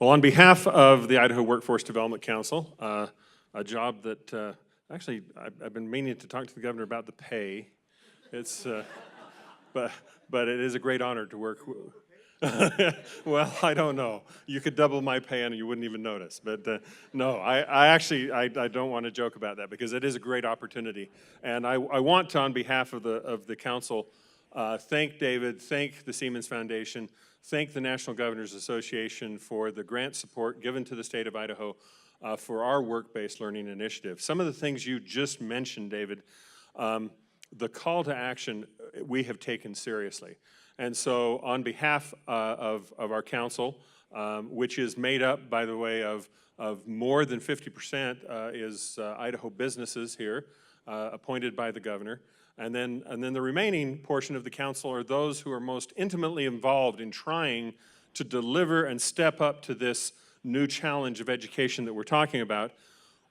Well, on behalf of the Idaho Workforce Development Council, a job that actually I've been meaning to talk to the governor about the pay. It's, but it is a great honor to work. Well, I don't know. You could double my pay and you wouldn't even notice. But no, I actually don't want to joke about that because it is a great opportunity. And I want to, on behalf of the council, thank David, thank the Siemens Foundation, thank the National Governors Association for the grant support given to the state of Idaho for our work-based learning initiative. Some of the things you just mentioned, David, the call to action we have taken seriously. And so on behalf of our council, which is made up, by the way, of more than 50% is Idaho businesses here, appointed by the governor. And then the remaining portion of the council are those who are most intimately involved in trying to deliver and step up to this new challenge of education that we're talking about.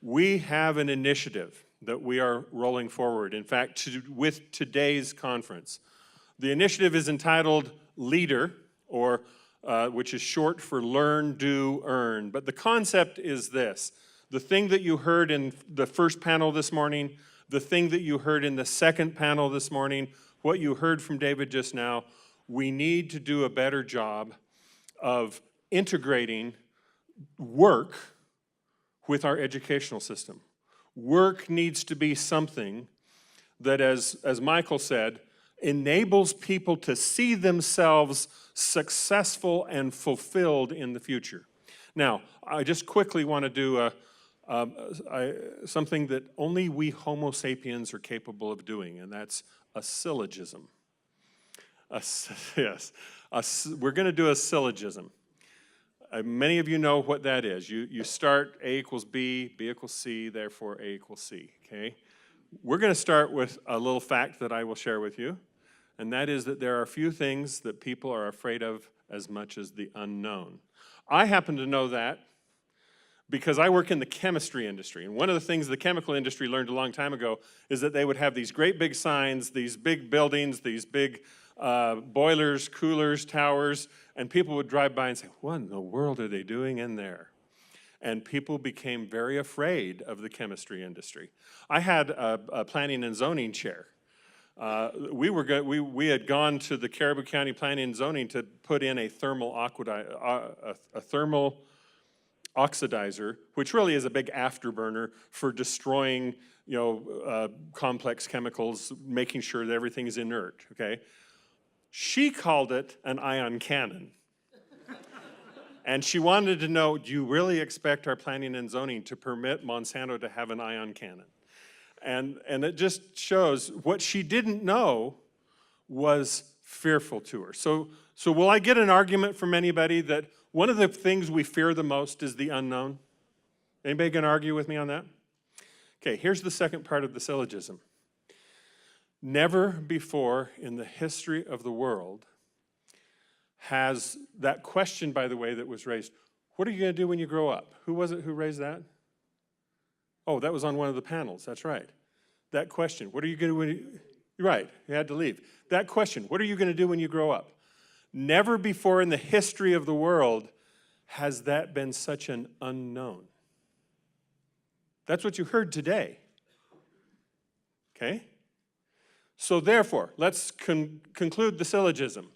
We have an initiative that we are rolling forward. In fact, with today's conference. The initiative is entitled LEADER, or which is short for Learn, Do, Earn. But the concept is this. The thing that you heard in the first panel this morning, the thing that you heard in the second panel this morning, what you heard from David just now, we need to do a better job of integrating work with our educational system. Work needs to be something that, as Michael said, enables people to see themselves successful and fulfilled in the future. Now, I just quickly want to do something that only we Homo sapiens are capable of doing, and that's a syllogism. Yes, we're going to do a syllogism. Many of you know what that is. You start A equals B, B equals C, therefore A equals C, okay? We're going to start with a little fact that I will share with you, and that is that there are a few things that people are afraid of as much as the unknown. I happen to know that because I work in the chemistry industry, and one of the things the chemical industry learned a long time ago is that they would have these great big signs, these big buildings, these big boilers, coolers, towers, and people would drive by and say, what in the world are they doing in there? And people became very afraid of the chemistry industry. I had a planning and zoning chair. We had gone to the Caribou County Planning and Zoning to put in a thermal oxidizer, which really is a big afterburner for destroying, complex chemicals, making sure that everything is inert, okay? She called it an ion cannon. And she wanted to know, do you really expect our planning and zoning to permit Monsanto to have an ion cannon? And it just shows what she didn't know was fearful to her. So will I get an argument from anybody that one of the things we fear the most is the unknown? Anybody gonna argue with me on that? Okay, here's the second part of the syllogism. Never before in the history of the world has that question, by the way, that was raised, what are you gonna do when you grow up? Who was it who raised that? Oh, that was on one of the panels, that's right. That question, what are you gonna do when you're right, you had to leave. That question, what are you gonna do when you grow up? Never before in the history of the world has that been such an unknown. That's what you heard today, okay? So therefore, let's conclude the syllogism.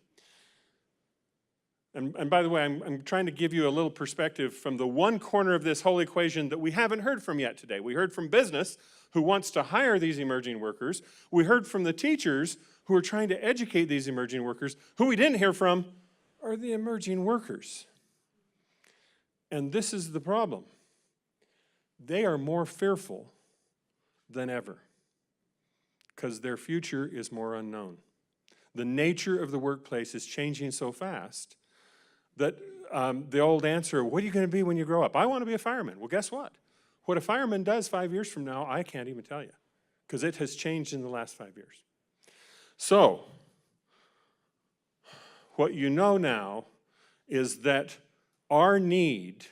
And by the way, I'm trying to give you a little perspective from the one corner of this whole equation that we haven't heard from yet today. We heard from business, who wants to hire these emerging workers. We heard from the teachers who are trying to educate these emerging workers. Who we didn't hear from are the emerging workers. And this is the problem. They are more fearful than ever because their future is more unknown. The nature of the workplace is changing so fast that the old answer, what are you gonna be when you grow up? I wanna be a fireman. Well, guess what? What a fireman does 5 years from now, I can't even tell you, because it has changed in the last 5 years. So, what you know now is that our need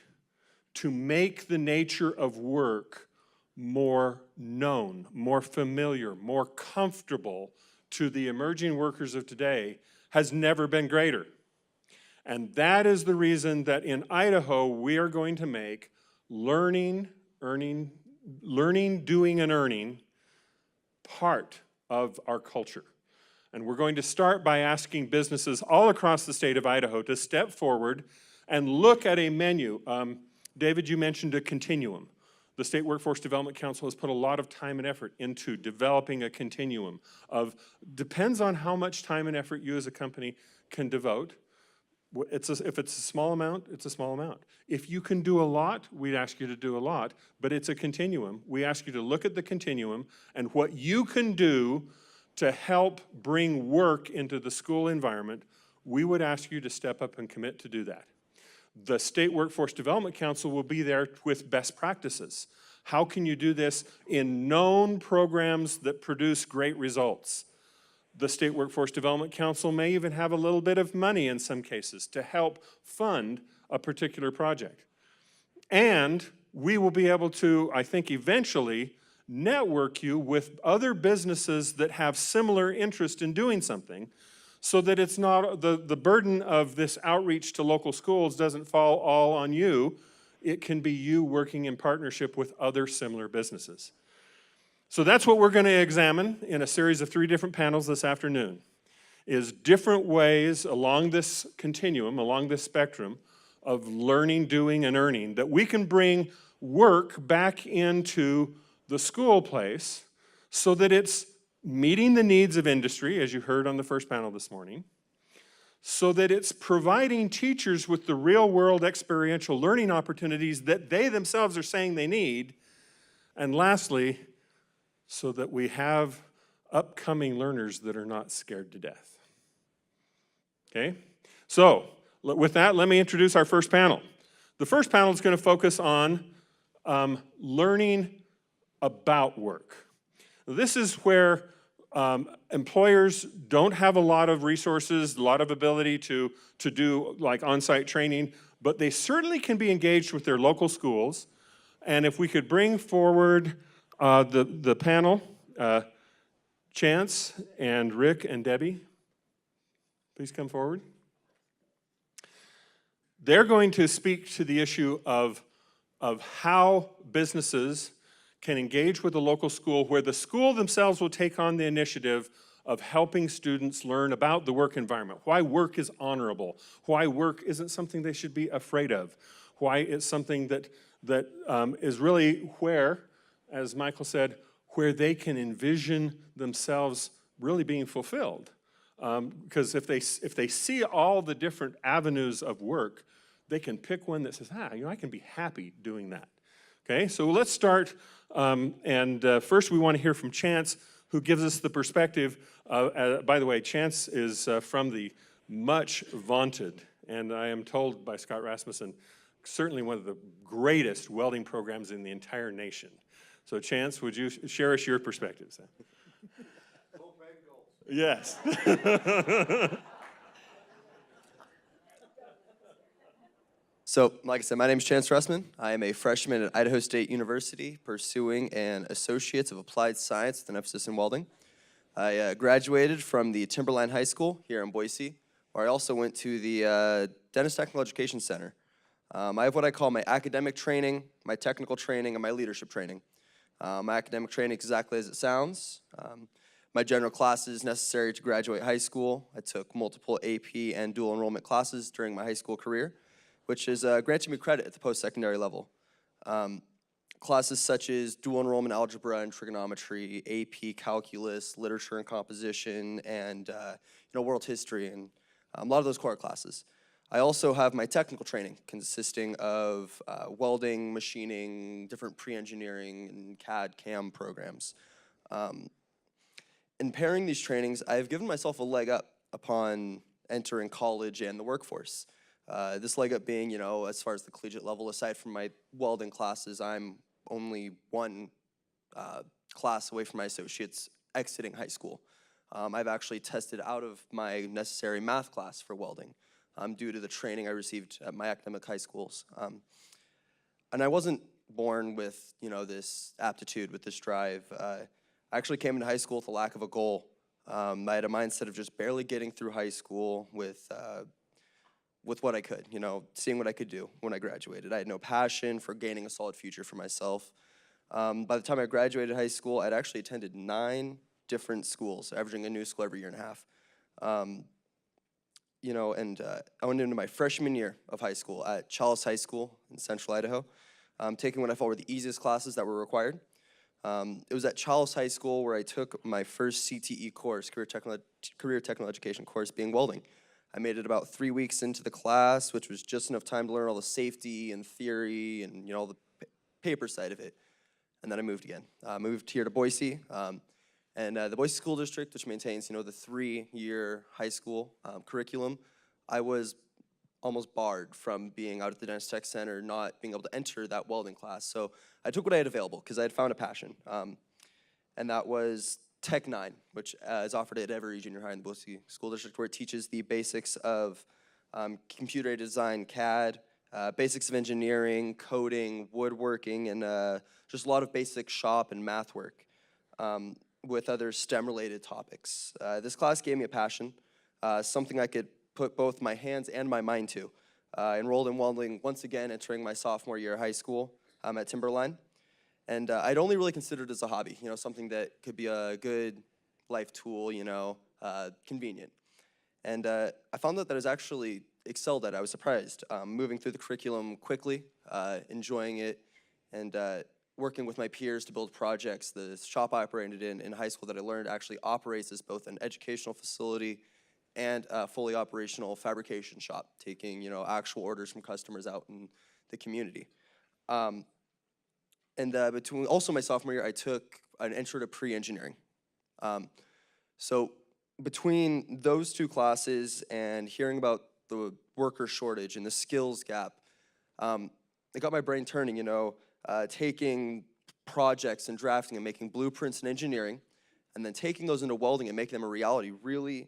to make the nature of work more known, more familiar, more comfortable to the emerging workers of today has never been greater. And that is the reason that in Idaho, we are going to make learning, doing, and earning part of our culture. And we're going to start by asking businesses all across the state of Idaho to step forward and look at a menu. David, you mentioned a continuum. The State Workforce Development Council has put a lot of time and effort into developing a continuum of, depends on how much time and effort you as a company can devote. If it's a small amount, it's a small amount. If you can do a lot, we'd ask you to do a lot, but it's a continuum. We ask you to look at the continuum and what you can do to help bring work into the school environment. We would ask you to step up and commit to do that. The State Workforce Development Council will be there with best practices. How can you do this in known programs that produce great results? The State Workforce Development Council may even have a little bit of money in some cases to help fund a particular project. And we will be able to, I think, eventually network you with other businesses that have similar interest in doing something, so that it's not, the burden of this outreach to local schools doesn't fall all on you. It can be you working in partnership with other similar businesses. So that's what we're going to examine in a series of 3 different panels this afternoon, is different ways along this continuum, along this spectrum of learning, doing, and earning, that we can bring work back into the school place so that it's meeting the needs of industry, as you heard on the first panel this morning, so that it's providing teachers with the real-world experiential learning opportunities that they themselves are saying they need, and lastly, so that we have upcoming learners that are not scared to death. Okay? So, with that, let me introduce our first panel. The first panel is going to focus on learning about work. This is where employers don't have a lot of resources, a lot of ability to do like on-site training, but they certainly can be engaged with their local schools. And if we could bring forward the panel, Chance and Rick and Debbie, please come forward. They're going to speak to the issue of how businesses can engage with the local school, where the school themselves will take on the initiative of helping students learn about the work environment, why work is honorable, why work isn't something they should be afraid of, why it's something that is really where, as Michael said, where they can envision themselves really being fulfilled. Because if they see all the different avenues of work, they can pick one that says, I can be happy doing that. Okay, so let's start, first we want to hear from Chance, who gives us the perspective. By the way, Chance is from the much vaunted, and I am told by Scott Rasmussen, certainly one of the greatest welding programs in the entire nation. So Chance, would you share us your perspectives? Yes. So, like I said, my name is Chance Russman. I am a freshman at Idaho State University pursuing an Associates of Applied Science with an emphasis in welding. I graduated from the Timberline High School here in Boise, where I also went to the Dennis Technical Education Center. I have what I call my academic training, my technical training, and my leadership training. My academic training is exactly as it sounds. My general classes necessary to graduate high school. I took multiple AP and dual enrollment classes during my high school career, which is granting me credit at the post-secondary level. Classes such as dual enrollment algebra and trigonometry, AP calculus, literature and composition, and world history, and a lot of those core classes. I also have my technical training consisting of welding, machining, different pre-engineering, and CAD, CAM programs. In pairing these trainings, I have given myself a leg up upon entering college and the workforce. This leg up being, as far as the collegiate level, aside from my welding classes, I'm only one class away from my associates exiting high school. I've actually tested out of my necessary math class for welding due to the training I received at my academic high schools. And I wasn't born with, this aptitude, with this drive. I actually came into high school with a lack of a goal. I had a mindset of just barely getting through high school with with what I could, seeing what I could do when I graduated. I had no passion for gaining a solid future for myself. By the time I graduated high school, I'd actually attended 9 different schools, averaging a new school every year and a half. I went into my freshman year of high school at Chalice High School in Central Idaho, taking what I felt were the easiest classes that were required. It was at Chalice High School where I took my first CTE course, Career Technical Education course, being welding. I made it about 3 weeks into the class, which was just enough time to learn all the safety and theory and all the paper side of it. And then I moved again. Moved here to Boise. The Boise School District, which maintains, the 3-year high school curriculum, I was almost barred from being out at the Dennis Tech Center, not being able to enter that welding class. So I took what I had available because I had found a passion. And that was Tech 9, which is offered at every junior high in the Boise School District, where it teaches the basics of computer design, CAD, basics of engineering, coding, woodworking, and just a lot of basic shop and math work with other STEM-related topics. This class gave me a passion, something I could put both my hands and my mind to. Enrolled in welding once again, entering my sophomore year of high school at Timberline. And I'd only really considered it as a hobby, something that could be a good life tool, convenient. And I found that I was actually excelled at it. I was surprised. Moving through the curriculum quickly, enjoying it, and working with my peers to build projects. The shop I operated in high school that I learned actually operates as both an educational facility and a fully operational fabrication shop, taking actual orders from customers out in the community. Between also my sophomore year, I took an intro to pre-engineering. So between those 2 classes and hearing about the worker shortage and the skills gap, it got my brain turning, taking projects and drafting and making blueprints in engineering, and then taking those into welding and making them a reality really,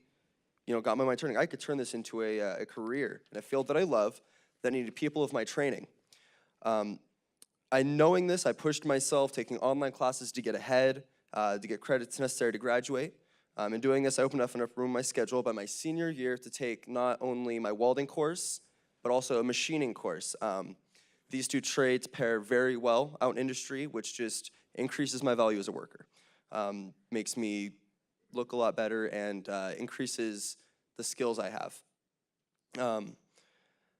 got my mind turning. I could turn this into a career in a field that I love that needed people of my training. Knowing this, I pushed myself, taking online classes to get ahead, to get credits necessary to graduate. In doing this, I opened up enough room in my schedule by my senior year to take not only my welding course, but also a machining course. These 2 trades pair very well out in industry, which just increases my value as a worker. Makes me look a lot better and increases the skills I have.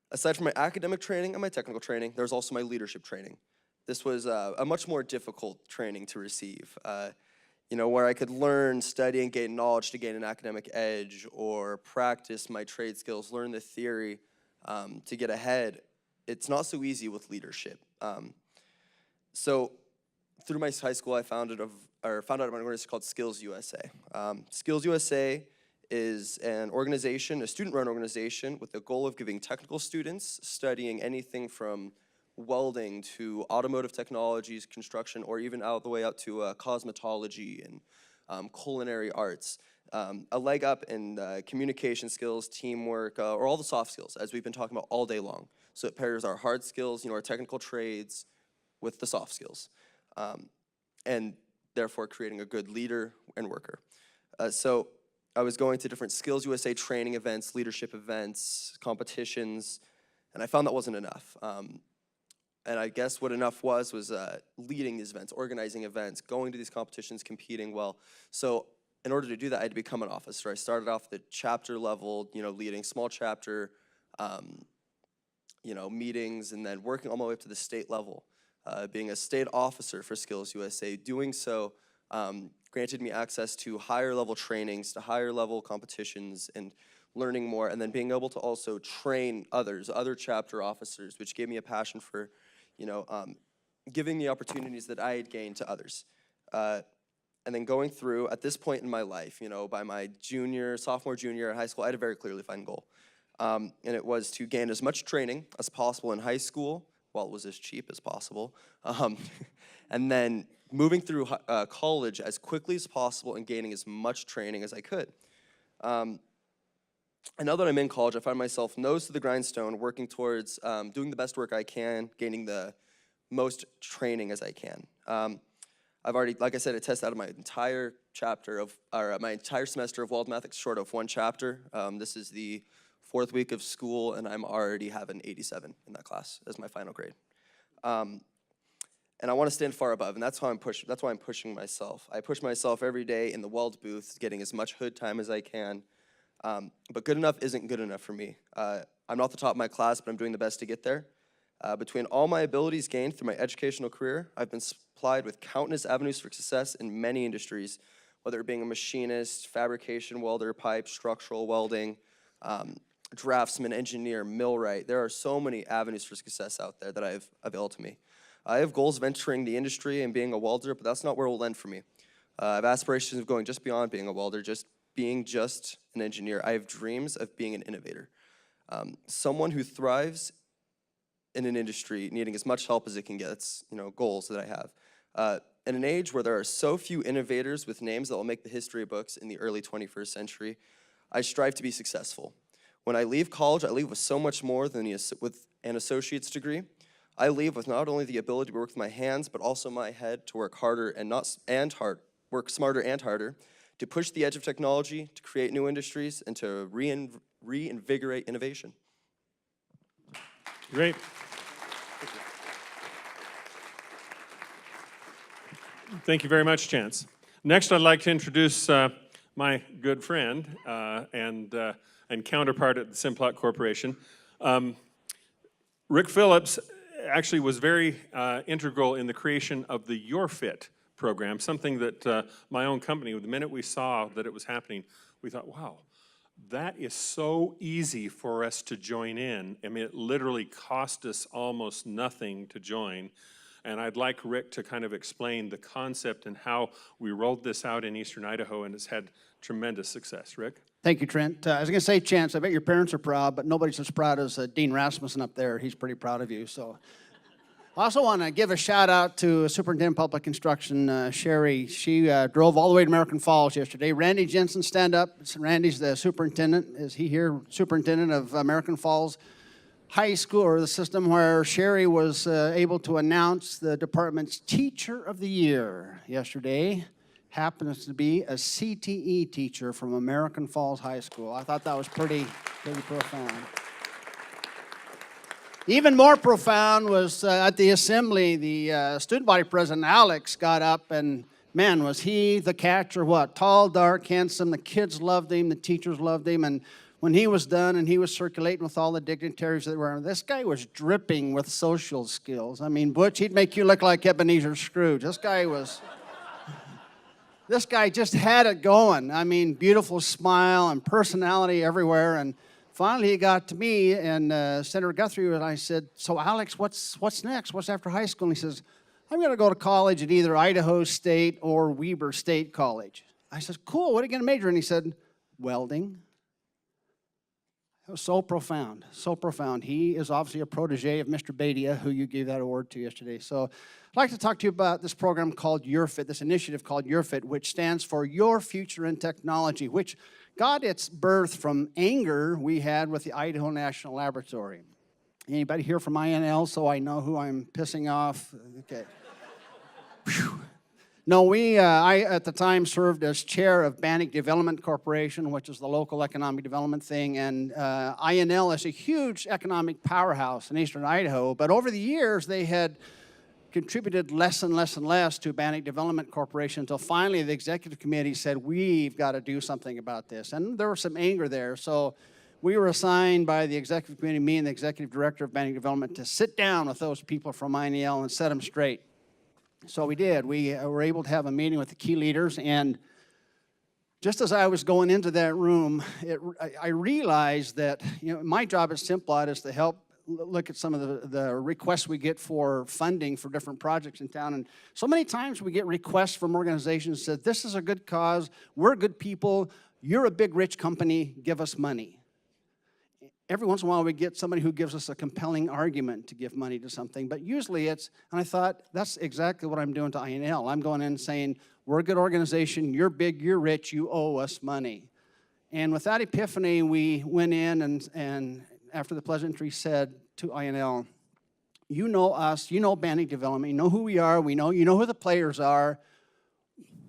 Aside from my academic training and my technical training, there's also my leadership training. This was a much more difficult training to receive, where I could learn, study, and gain knowledge to gain an academic edge, or practice my trade skills, learn the theory to get ahead. It's not so easy with leadership. So through my high school, I found out about an organization called Skills USA. Skills USA is an organization, a student-run organization, with the goal of giving technical students studying anything from welding to automotive technologies, construction, or even all the way out to cosmetology and culinary arts. A leg up in communication skills, teamwork, or all the soft skills, as we've been talking about all day long. So it pairs our hard skills, our technical trades, with the soft skills, and therefore creating a good leader and worker. So I was going to different Skills USA training events, leadership events, competitions, and I found that wasn't enough. And I guess what enough was leading these events, organizing events, going to these competitions, competing well. So in order to do that, I had to become an officer. I started off at the chapter level, leading small chapter, meetings, and then working all my way up to the state level, being a state officer for Skills USA. Doing so granted me access to higher level trainings, to higher level competitions, and learning more, and then being able to also train other chapter officers, which gave me a passion for giving the opportunities that I had gained to others. And then going through, at this point in my life, by my sophomore, junior in high school, I had a very clearly defined goal. And it was to gain as much training as possible in high school, while it was as cheap as possible, and then moving through college as quickly as possible and gaining as much training as I could. And now that I'm in college, I find myself nose to the grindstone, working towards doing the best work I can, gaining the most training as I can. I've already, like I said, I tested out of my entire my entire semester of Weld Math, short of 1 chapter. This is the 4th week of school, and I'm already having 87 in that class as my final grade. And I want to stand far above, and that's why I'm pushing myself. I push myself every day in the weld booth, getting as much hood time as I can. But good enough isn't good enough for me. I'm not the top of my class, but I'm doing the best to get there. Between all my abilities gained through my educational career, I've been supplied with countless avenues for success in many industries, whether it being a machinist, fabrication welder, pipe, structural welding, draftsman, engineer, millwright. There are so many avenues for success out there that I have available to me. I have goals of entering the industry and being a welder, but that's not where it will end for me. I have aspirations of going just beyond being a welder, just being just an engineer. I have dreams of being an innovator. Someone who thrives in an industry needing as much help as it can get. It's, goals that I have. In an age where there are so few innovators with names that will make the history books in the early 21st century, I strive to be successful. When I leave college, I leave with so much more than with an associate's degree. I leave with not only the ability to work with my hands, but also my head to work harder work smarter and harder, to push the edge of technology, to create new industries, and to reinvigorate innovation. Great. Thank you very much, Chance. Next, I'd like to introduce my good friend and counterpart at the Simplot Corporation. Rick Phillips actually was very integral in the creation of the Your Fit program, something that my own company, the minute we saw that it was happening, we thought, wow, that is so easy for us to join in. I mean, it literally cost us almost nothing to join. And I'd like Rick to kind of explain the concept and how we rolled this out in Eastern Idaho, and it's had tremendous success. Rick? Thank you, Trent. I was going to say, Chance, I bet your parents are proud, but nobody's as proud as Dean Rasmussen up there. He's pretty proud of you. So, I also want to give a shout out to Superintendent of Public Instruction, Sherry. She drove all the way to American Falls yesterday. Randy Jensen, stand up. Randy's the superintendent. Is he here? Superintendent of American Falls High School, or the system where Sherry was able to announce the department's Teacher of the Year yesterday. Happens to be a CTE teacher from American Falls High School. I thought that was pretty profound. Even more profound was at the assembly, the student body president, Alex, got up and, man, was he the catch or what? Tall, dark, handsome. The kids loved him. The teachers loved him. And when he was done and he was circulating with all the dignitaries that were, this guy was dripping with social skills. I mean, Butch, he'd make you look like Ebenezer Scrooge. This guy just had it going. I mean, beautiful smile and personality everywhere. And finally, he got to me, and Senator Guthrie, and I said, so Alex, what's next? What's after high school? And he says, I'm going to go to college at either Idaho State or Weber State College. I said, cool, what are you going to major in? He said, welding. It was so profound, so profound. He is obviously a protege of Mr. Badia, who you gave that award to yesterday. So I'd like to talk to you about this program called Your Fit, this initiative called Your Fit, which stands for Your Future in Technology, which got its birth from anger we had with the Idaho National Laboratory. Anybody here from INL, so I know who I'm pissing off? Okay. Whew. No, I at the time served as chair of Bannock Development Corporation, which is the local economic development thing, and INL is a huge economic powerhouse in eastern Idaho, but over the years they had contributed less and less and less to Bannock Development Corporation until finally the executive committee said, we've got to do something about this, and there was some anger there, so we were assigned by the executive committee, me and the executive director of Bannock Development, to sit down with those people from INL and set them straight. So we did. We were able to have a meeting with the key leaders, and just as I was going into that room, I realized that my job at Simplot is to help look at some of the requests we get for funding for different projects in town. And so many times we get requests from organizations that said, this is a good cause, we're good people, you're a big rich company, give us money. Every once in a while we get somebody who gives us a compelling argument to give money to something, but usually and I thought, that's exactly what I'm doing to INL. I'm going in and saying, we're a good organization, you're big, you're rich, you owe us money. And with that epiphany, we went in and after the pleasantry said to INL, you know us, you know Bannock Development, you know who we are, you know who the players are.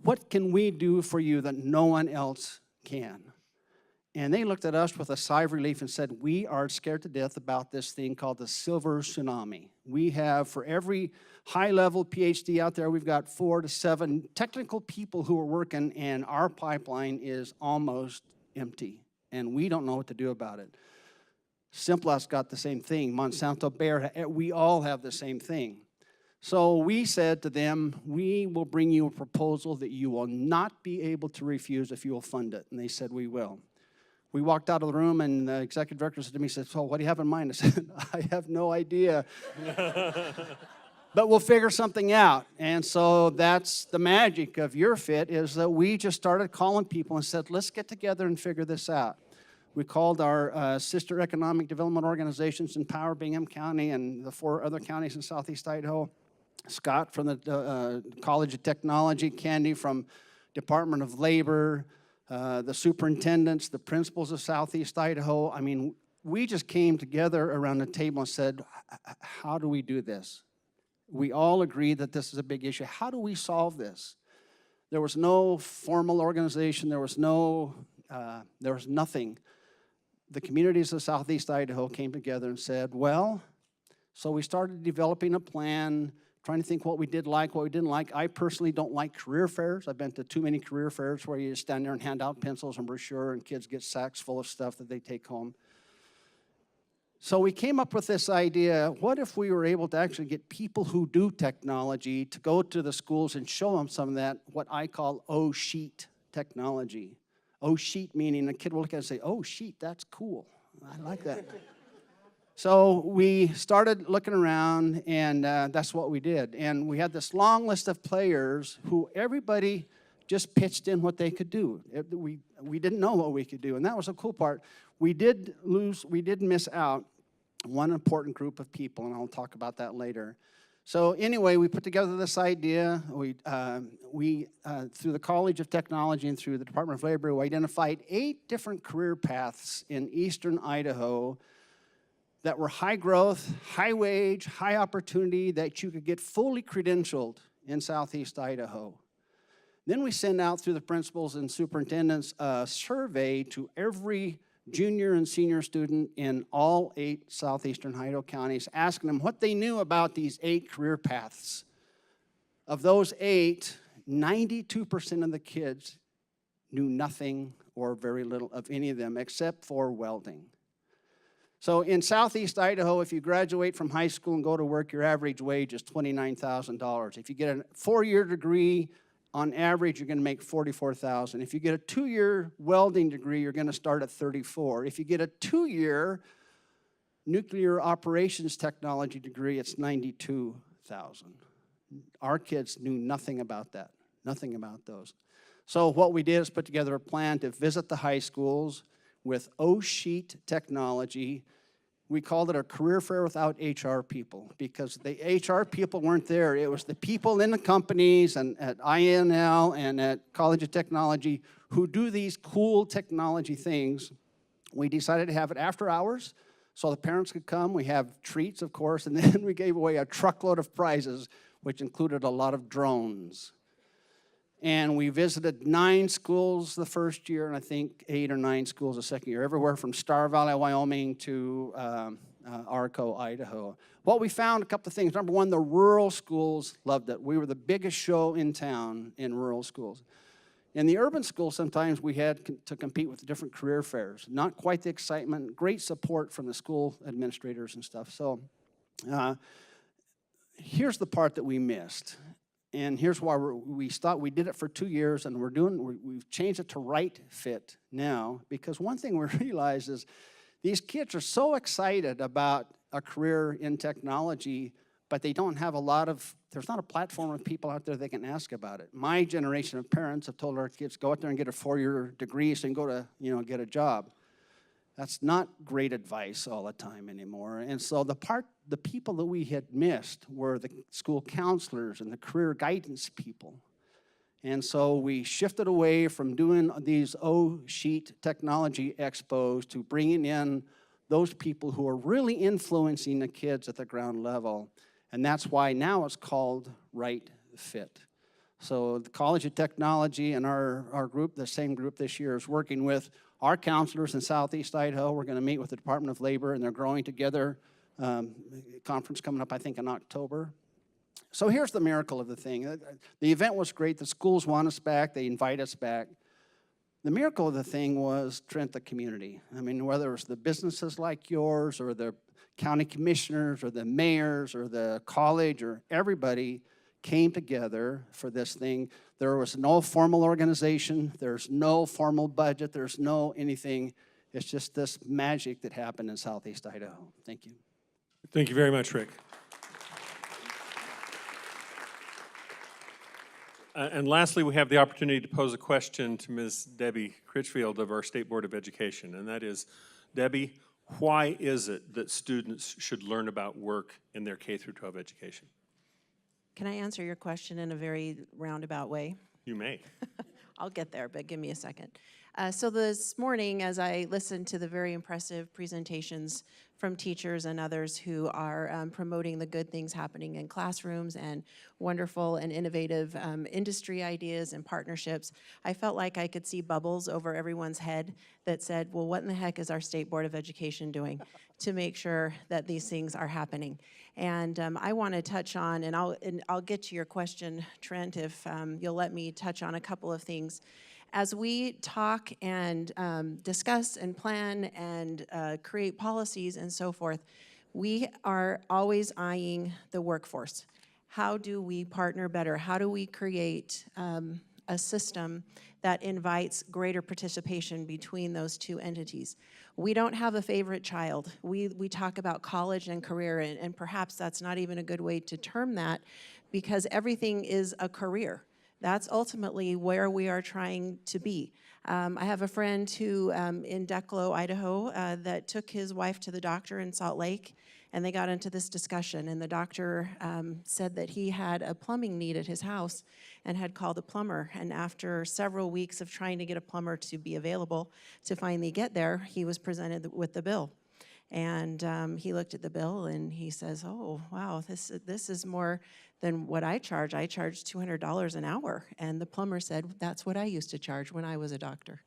What can we do for you that no one else can? And they looked at us with a sigh of relief and said, we are scared to death about this thing called the silver tsunami. We have, for every high-level PhD out there, we've got 4 to 7 technical people who are working, and our pipeline is almost empty, and we don't know what to do about it. Simplot's got the same thing. Monsanto, Bayer, we all have the same thing. So we said to them, we will bring you a proposal that you will not be able to refuse if you will fund it. And they said, we will. We walked out of the room, and the executive director said to me, he said, so what do you have in mind? I said, I have no idea. But we'll figure something out. And so that's the magic of YourFit, is that we just started calling people and said, let's get together and figure this out. We called our sister economic development organizations in Power, Bingham County, and the 4 other counties in southeast Idaho. Scott from the College of Technology, Candy from Department of Labor, the superintendents, the principals of southeast Idaho. I mean, we just came together around the table and said, how do we do this? We all agree that this is a big issue. How do we solve this? There was no formal organization. There was nothing. The communities of southeast Idaho came together and said, well, so we started developing a plan, trying to think what we did like, what we didn't like. I personally don't like career fairs. I've been to too many career fairs where you just stand there and hand out pencils and brochure and kids get sacks full of stuff that they take home. So we came up with this idea, what if we were able to actually get people who do technology to go to the schools and show them some of that, what I call O-sheet technology. O-sheet meaning a kid will look at it and say, oh, sheet, that's cool. I like that. So we started looking around, and that's what we did. And we had this long list of players who everybody just pitched in what they could do. We didn't know what we could do, and that was the cool part. We did miss out one important group of people, and I'll talk about that later. So anyway, we put together this idea. We through the College of Technology and through the Department of Labor, we identified 8 different career paths in eastern Idaho that were high growth, high wage, high opportunity, that you could get fully credentialed in southeast Idaho. Then we send out through the principals and superintendents a survey to every junior and senior student in all 8 southeastern Idaho counties, asking them what they knew about these 8 career paths. Of those 8, 92% of the kids knew nothing or very little of any of them except for welding. So in southeast Idaho, if you graduate from high school and go to work, your average wage is $29,000. If you get a 4-year degree, on average, you're going to make $44,000. If you get a 2-year welding degree, you're going to start at $34,000. If you get a 2-year nuclear operations technology degree, it's $92,000. Our kids knew nothing about that, nothing about those. So what we did is put together a plan to visit the high schools with O-sheet technology. We called it a career fair without HR people, because the HR people weren't there. It was the people in the companies and at INL and at College of Technology who do these cool technology things. We decided to have it after hours so the parents could come. We have treats, of course, and then we gave away a truckload of prizes, which included a lot of drones. And we visited 9 schools the first year, and I think 8 or 9 schools the second year, everywhere from Star Valley, Wyoming to Arco, Idaho. What we found, a couple of things. Number one, the rural schools loved it. We were the biggest show in town in rural schools. In the urban schools, sometimes we had to compete with different career fairs. Not quite the excitement, great support from the school administrators and stuff. So here's the part that we missed. And here's why we stopped. We did it for 2 years, and we've changed it to Right Fit now, because one thing we realized is these kids are so excited about a career in technology, but they don't have there's not a platform of people out there they can ask about it. My generation of parents have told our kids, go out there and get a 4-year degree so you can go to, get a job. That's not great advice all the time anymore. And so the people that we had missed were the school counselors and the career guidance people. And so we shifted away from doing these O-sheet technology expos to bringing in those people who are really influencing the kids at the ground level. And that's why now it's called Right Fit. So the College of Technology and our group, the same group this year, is working with our counselors in Southeast Idaho, we're going to meet with the Department of Labor, and they're growing together. Conference coming up, I think, in October. So here's the miracle of the thing. The event was great. The schools want us back. They invite us back. The miracle of the thing was, Trent, the community. I mean, whether it was the businesses like yours or the county commissioners or the mayors or the college or everybody came together for this thing. There was no formal organization. There's no formal budget. There's no anything. It's just this magic that happened in Southeast Idaho. Thank you. Thank you very much, Rick. And lastly, we have the opportunity to pose a question to Ms. Debbie Critchfield of our State Board of Education, and that is, Debbie, why is it that students should learn about work in their K through 12 education? Can I answer your question in a very roundabout way? You may. I'll get there, but give me a second. So this morning, as I listened to the very impressive presentations from teachers and others who are promoting the good things happening in classrooms and wonderful and innovative industry ideas and partnerships, I felt like I could see bubbles over everyone's head that said, well, what in the heck is our State Board of Education doing to make sure that these things are happening? And I want to touch on, and I'll get to your question, Trent, if you'll let me touch on a couple of things. As we talk and discuss and plan and create policies and so forth, we are always eyeing the workforce. How do we partner better? How do we create a system that invites greater participation between those two entities? We don't have a favorite child. We talk about college and career, and perhaps that's not even a good way to term that, because everything is a career. That's ultimately where we are trying to be. I have a friend who in Declo, Idaho, that took his wife to the doctor in Salt Lake, and they got into this discussion, and the doctor said that he had a plumbing need at his house and had called a plumber, and after several weeks of trying to get a plumber to be available to finally get there, he was presented with the bill. And he looked at the bill and he says, oh, wow, this is more than what I charge. I charge $200 an hour. And the plumber said, that's what I used to charge when I was a doctor.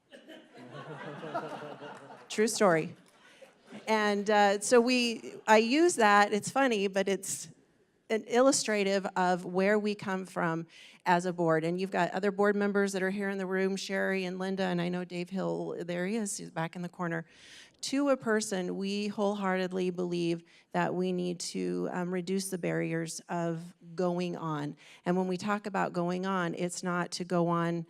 True story. And so I use that, it's funny, but it's an illustrative of where we come from as a board. And you've got other board members that are here in the room, Sherry and Linda, and I know Dave Hill, there he is, he's back in the corner. To a person, we wholeheartedly believe that we need to reduce the barriers of going on. And when we talk about going on, it's not to go on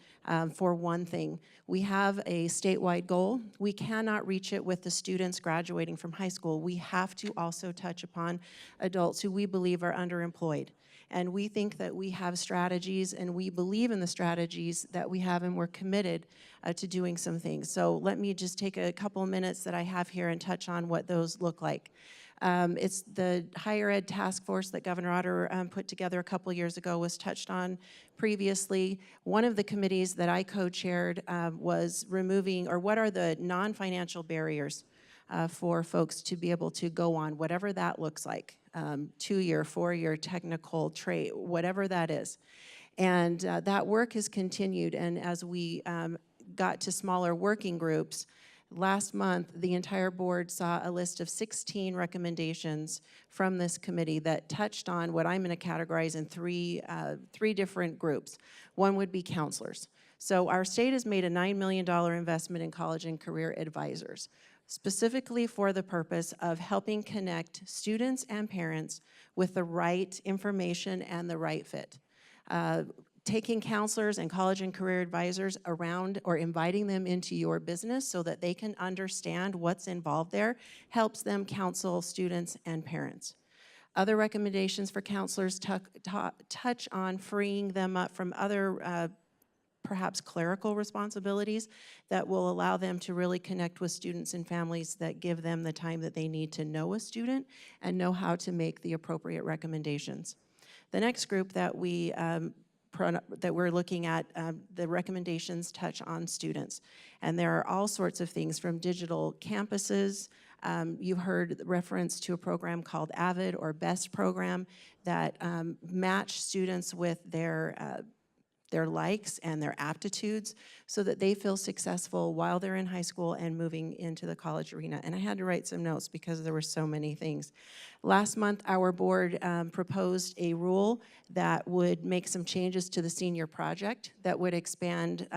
for one thing. We have a statewide goal. We cannot reach it with the students graduating from high school. We have to also touch upon adults who we believe are underemployed. And we think that we have strategies, and we believe in the strategies that we have, and we're committed to doing some things. So let me just take a couple of minutes that I have here and touch on what those look like. It's the higher ed task force that Governor Otter put together a couple years ago, was touched on previously. One of the committees that I co-chaired was removing, or what are the non-financial barriers for folks to be able to go on, whatever that looks like, 2-year, 4-year technical trade, whatever that is. And that work has continued, and as we got to smaller working groups, last month the entire board saw a list of 16 recommendations from this committee that touched on what I'm going to categorize in three different groups. One would be counselors. So our state has made a $9 million investment in college and career advisors, specifically for the purpose of helping connect students and parents with the right information and the right fit. Taking counselors and college and career advisors around, or inviting them into your business so that they can understand what's involved there, helps them counsel students and parents. Other recommendations for counselors touch on freeing them up from other perhaps clerical responsibilities that will allow them to really connect with students and families, that give them the time that they need to know a student and know how to make the appropriate recommendations. The next group that we're looking at, the recommendations touch on students. And there are all sorts of things, from digital campuses. You heard reference to a program called AVID, or BEST program, that match students with their their likes and their aptitudes so that they feel successful while they're in high school and moving into the college arena. And I had to write some notes because there were so many things. Last month, our board proposed a rule that would make some changes to the senior project that would expand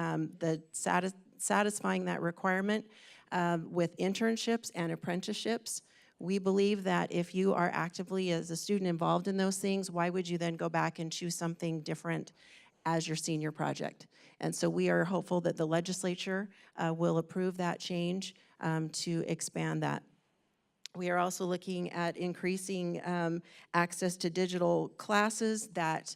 satisfying that requirement with internships and apprenticeships. We believe that if you are actively as a student involved in those things, why would you then go back and choose something different as your senior project? And so we are hopeful that the legislature will approve that change to expand that. We are also looking at increasing access to digital classes that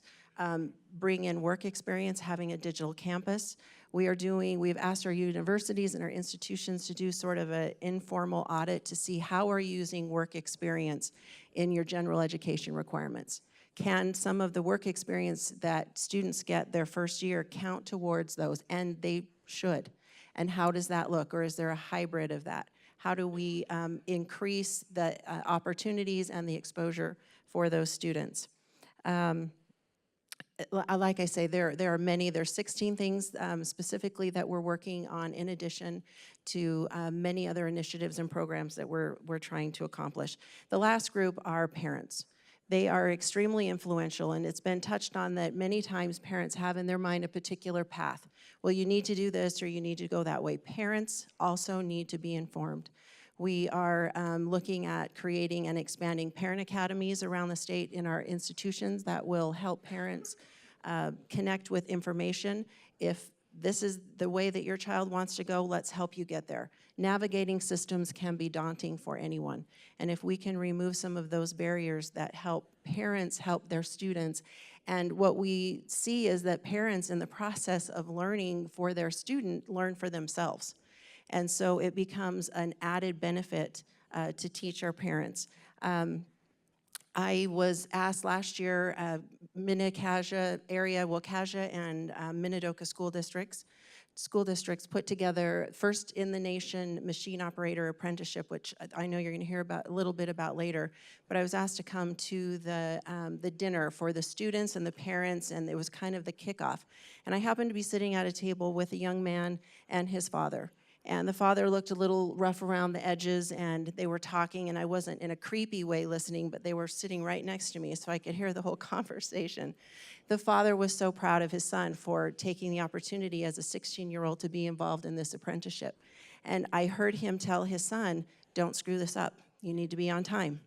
bring in work experience, having a digital campus. We've asked our universities and our institutions to do sort of an informal audit to see how are you using work experience in your general education requirements. Can some of the work experience that students get their first year count towards those? And they should. And how does that look? Or is there a hybrid of that? How do we increase the opportunities and the exposure for those students? Like I say, there are many. There's 16 things specifically that we're working on in addition to many other initiatives and programs that we're trying to accomplish. The last group are parents. They are extremely influential, and it's been touched on that many times parents have in their mind a particular path. Well, you need to do this or you need to go that way. Parents also need to be informed. We are looking at creating and expanding parent academies around the state in our institutions that will help parents connect with information. If this is the way that your child wants to go, let's help you get there. Navigating systems can be daunting for anyone. And if we can remove some of those barriers that help parents help their students, and what we see is that parents in the process of learning for their student learn for themselves. And so it becomes an added benefit to teach our parents. I was asked last year, Minnecaja area, Waukesha and Minidoka school districts put together first in the nation machine operator apprenticeship, which I know you're going to hear about a little bit about later. But I was asked to come to the dinner for the students and the parents, and it was kind of the kickoff. And I happened to be sitting at a table with a young man and his father. And the father looked a little rough around the edges, and they were talking, and I wasn't in a creepy way listening, but they were sitting right next to me so I could hear the whole conversation. The father was so proud of his son for taking the opportunity as a 16-year-old to be involved in this apprenticeship. And I heard him tell his son, don't screw this up. You need to be on time.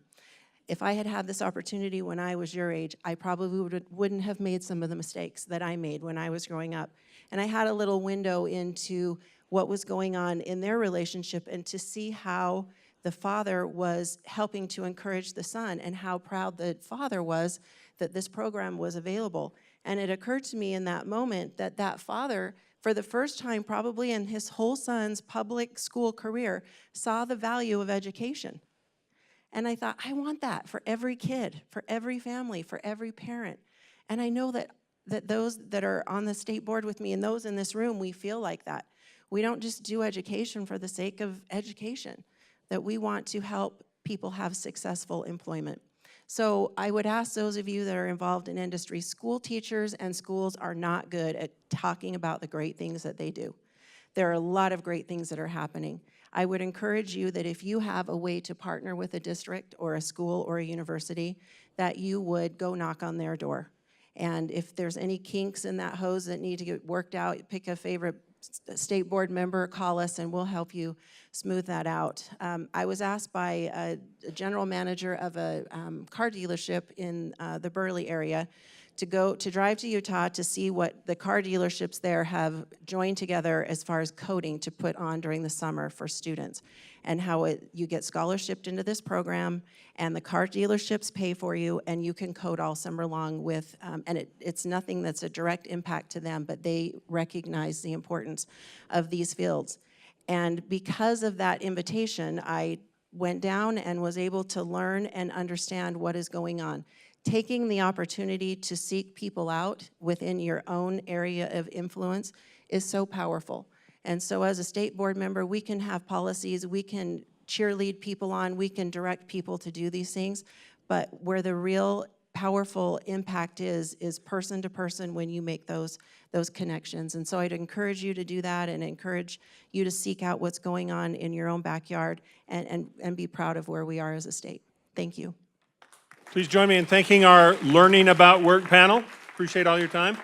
If I had had this opportunity when I was your age, I probably wouldn't have made some of the mistakes that I made when I was growing up. And I had a little window into what was going on in their relationship and to see how the father was helping to encourage the son and how proud the father was that this program was available. And it occurred to me in that moment that that father, for the first time probably in his whole son's public school career, saw the value of education. And I thought, I want that for every kid, for every family, for every parent. And I know that those that are on the state board with me and those in this room, we feel like that. We don't just do education for the sake of education, that we want to help people have successful employment. So I would ask those of you that are involved in industry, school teachers and schools are not good at talking about the great things that they do. There are a lot of great things that are happening. I would encourage you that if you have a way to partner with a district or a school or a university, that you would go knock on their door. And if there's any kinks in that hose that need to get worked out, pick a favorite state board member, call us, and we'll help you smooth that out. I was asked by a general manager of a car dealership in the Burley area to drive to Utah to see what the car dealerships there have joined together as far as coding to put on during the summer for students, and how you get scholarshiped into this program, and the car dealerships pay for you, and you can code all summer long with, and it's nothing that's a direct impact to them, but they recognize the importance of these fields. And because of that invitation, I went down and was able to learn and understand what is going on. Taking the opportunity to seek people out within your own area of influence is so powerful. And so as a state board member, we can have policies, we can cheerlead people on, we can direct people to do these things, but where the real powerful impact is person to person when you make those connections. And so I'd encourage you to do that and encourage you to seek out what's going on in your own backyard and be proud of where we are as a state. Thank you. Please join me in thanking our Learning About Work panel. Appreciate all your time.